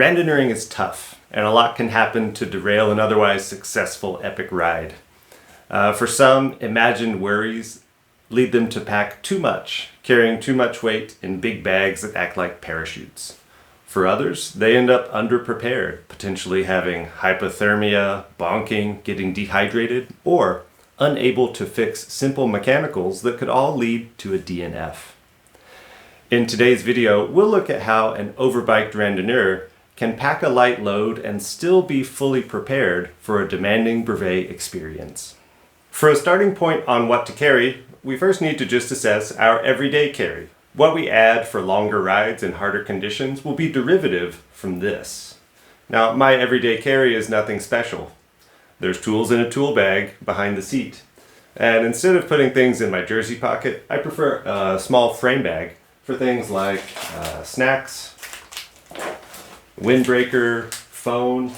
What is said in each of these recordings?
Randonneuring is tough, and a lot can happen to derail an otherwise successful epic ride. For some, imagined worries lead them to pack too much, carrying too much weight in big bags that act like parachutes. For others, they end up underprepared, potentially having hypothermia, bonking, getting dehydrated, or unable to fix simple mechanicals that could all lead to a DNF. In today's video, we'll look at how an overbiked randonneur can pack a light load and still be fully prepared for a demanding brevet experience. For a starting point on what to carry, we first need to just assess our everyday carry. What we add for longer rides in harder conditions will be derivative from this. Now, my everyday carry is nothing special. There's tools in a tool bag behind the seat. And instead of putting things in my jersey pocket, I prefer a small frame bag for things like snacks, windbreaker, phone,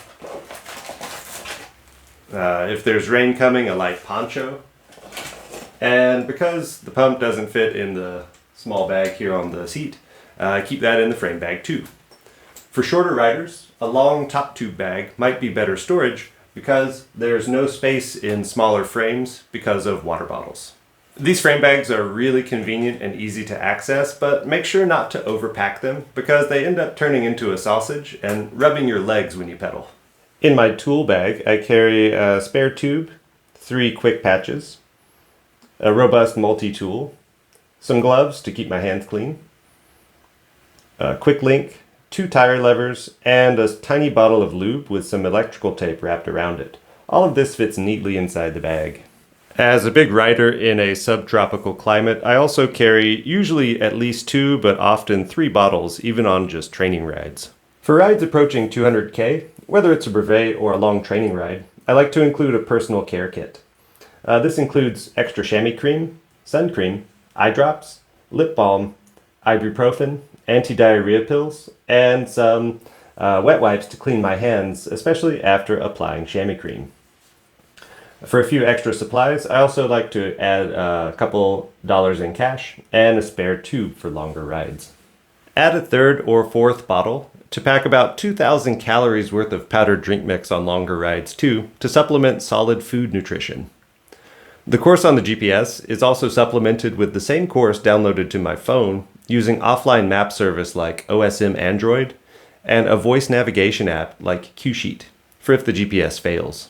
if there's rain coming, a light poncho. And because the pump doesn't fit in the small bag here on the seat, keep that in the frame bag too. For shorter riders, a long top tube bag might be better storage because there's no space in smaller frames because of water bottles. These frame bags are really convenient and easy to access, but make sure not to overpack them because they end up turning into a sausage and rubbing your legs when you pedal. In my tool bag, I carry a spare tube, 3 quick patches, a robust multi-tool, some gloves to keep my hands clean, a quick link, 2 tire levers, and a tiny bottle of lube with some electrical tape wrapped around it. All of this fits neatly inside the bag. As a big rider in a subtropical climate, I also carry usually at least 2, but often 3 bottles, even on just training rides. For rides approaching 200K, whether it's a brevet or a long training ride, I like to include a personal care kit. This includes extra chamois cream, sun cream, eye drops, lip balm, ibuprofen, anti-diarrhea pills, and some wet wipes to clean my hands, especially after applying chamois cream. For a few extra supplies, I also like to add a couple dollars in cash and a spare tube for longer rides. Add a 3rd or 4th bottle to pack about 2,000 calories worth of powdered drink mix on longer rides too, to supplement solid food nutrition. The course on the GPS is also supplemented with the same course downloaded to my phone using offline map service like OSM Android and a voice navigation app like QSheet for if the GPS fails.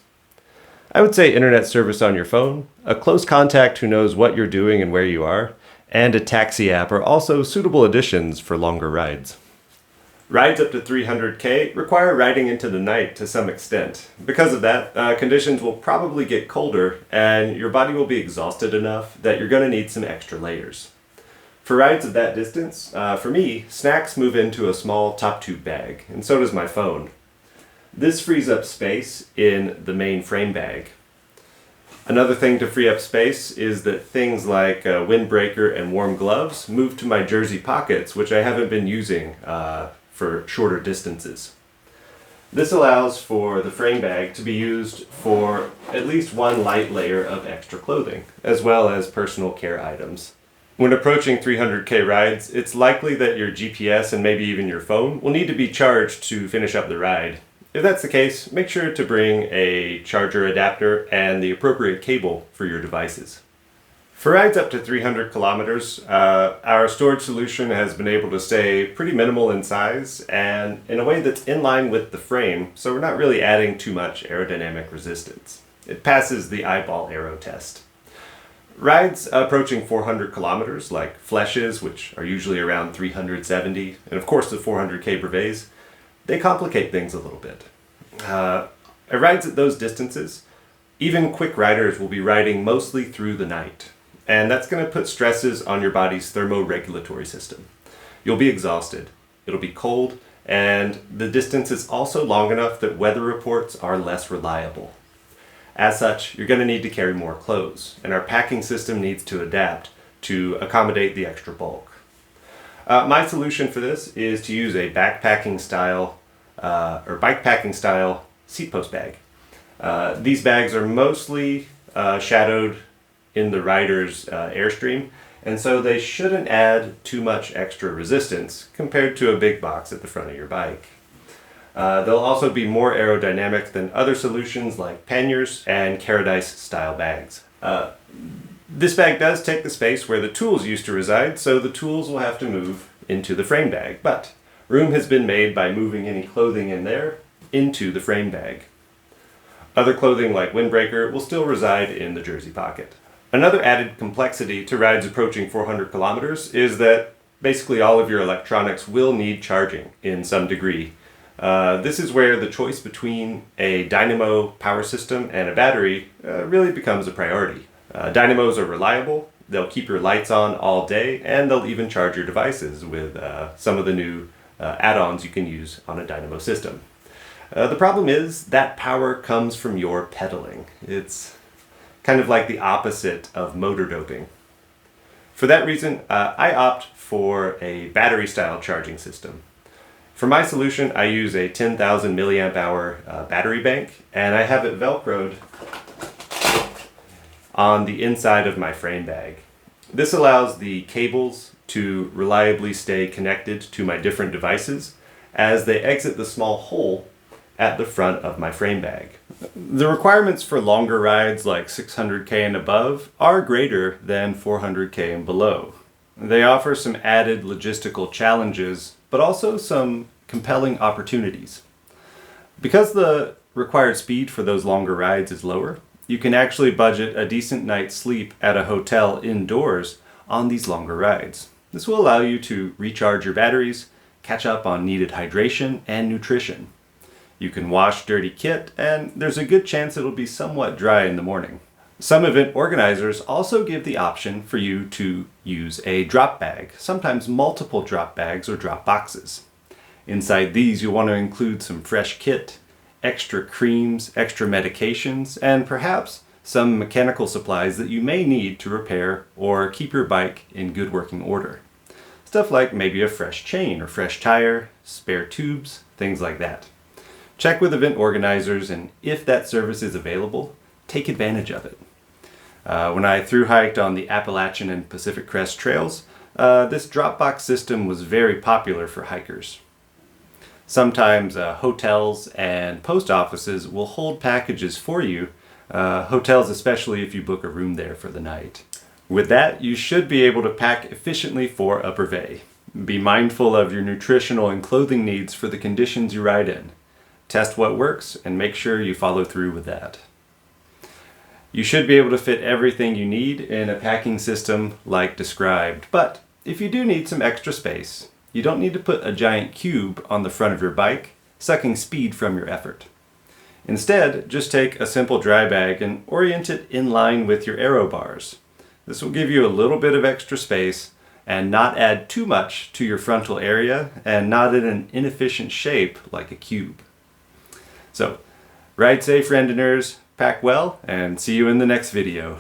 I would say internet service on your phone, a close contact who knows what you're doing and where you are, and a taxi app are also suitable additions for longer rides. Rides up to 300K require riding into the night to some extent. Because of that, conditions will probably get colder and your body will be exhausted enough that you're going to need some extra layers. For rides of that distance, for me, snacks move into a small top tube bag, and so does my phone. This frees up space in the main frame bag. Another thing to free up space is that things like a windbreaker and warm gloves move to my jersey pockets, which I haven't been using for shorter distances. This allows for the frame bag to be used for at least 1 light layer of extra clothing, as well as personal care items. When approaching 300K rides, it's likely that your GPS and maybe even your phone will need to be charged to finish up the ride. If that's the case, make sure to bring a charger adapter and the appropriate cable for your devices. For rides up to 300 kilometers, our storage solution has been able to stay pretty minimal in size and in a way that's in line with the frame, so we're not really adding too much aerodynamic resistance. It passes the eyeball aero test. Rides approaching 400 kilometers, like flèches, which are usually around 370, and of course the 400K brevets, they complicate things a little bit. At rides at those distances, even quick riders will be riding mostly through the night, and that's going to put stresses on your body's thermoregulatory system. You'll be exhausted, it'll be cold, and the distance is also long enough that weather reports are less reliable. As such, you're going to need to carry more clothes, and our packing system needs to adapt to accommodate the extra bulk. My solution for this is to use a bikepacking style Seatpost bag. These bags are mostly shadowed in the rider's airstream, and so they shouldn't add too much extra resistance compared to a big box at the front of your bike. They'll also be more aerodynamic than other solutions like panniers and Caradice style bags. This bag does take the space where the tools used to reside, so the tools will have to move into the frame bag, but room has been made by moving any clothing in there into the frame bag. Other clothing like windbreaker will still reside in the jersey pocket. Another added complexity to rides approaching 400 kilometers is that basically all of your electronics will need charging in some degree. This is where the choice between a dynamo power system and a battery really becomes a priority. Dynamos are reliable, they'll keep your lights on all day, and they'll even charge your devices with some of the new add-ons you can use on a dynamo system. The problem is that power comes from your pedaling. It's kind of like the opposite of motor doping. For that reason, I opt for a battery-style charging system. For my solution, I use a 10,000 milliamp hour battery bank, and I have it velcroed on the inside of my frame bag. This allows the cables to reliably stay connected to my different devices as they exit the small hole at the front of my frame bag. The requirements for longer rides like 600k and above are greater than 400k and below. They offer some added logistical challenges, but also some compelling opportunities. Because the required speed for those longer rides is lower, you can actually budget a decent night's sleep at a hotel indoors on these longer rides. This will allow you to recharge your batteries, catch up on needed hydration and nutrition. You can wash dirty kit, and there's a good chance it'll be somewhat dry in the morning. Some event organizers also give the option for you to use a drop bag, sometimes multiple drop bags or drop boxes. Inside these, you'll want to include some fresh kit, extra creams, extra medications, and perhaps some mechanical supplies that you may need to repair or keep your bike in good working order. Stuff like maybe a fresh chain or fresh tire, spare tubes, things like that. Check with event organizers, and if that service is available, take advantage of it. When I thru-hiked on the Appalachian and Pacific Crest trails, this Dropbox system was very popular for hikers. Sometimes hotels and post offices will hold packages for you, hotels especially if you book a room there for the night. With that, you should be able to pack efficiently for a brevet. Be mindful of your nutritional and clothing needs for the conditions you ride in. Test what works and make sure you follow through with that. You should be able to fit everything you need in a packing system like described, but if you do need some extra space, you don't need to put a giant cube on the front of your bike, sucking speed from your effort. Instead, just take a simple dry bag and orient it in line with your aero bars. This will give you a little bit of extra space and not add too much to your frontal area and not in an inefficient shape like a cube. So, ride safe, randonneurs, pack well, and see you in the next video.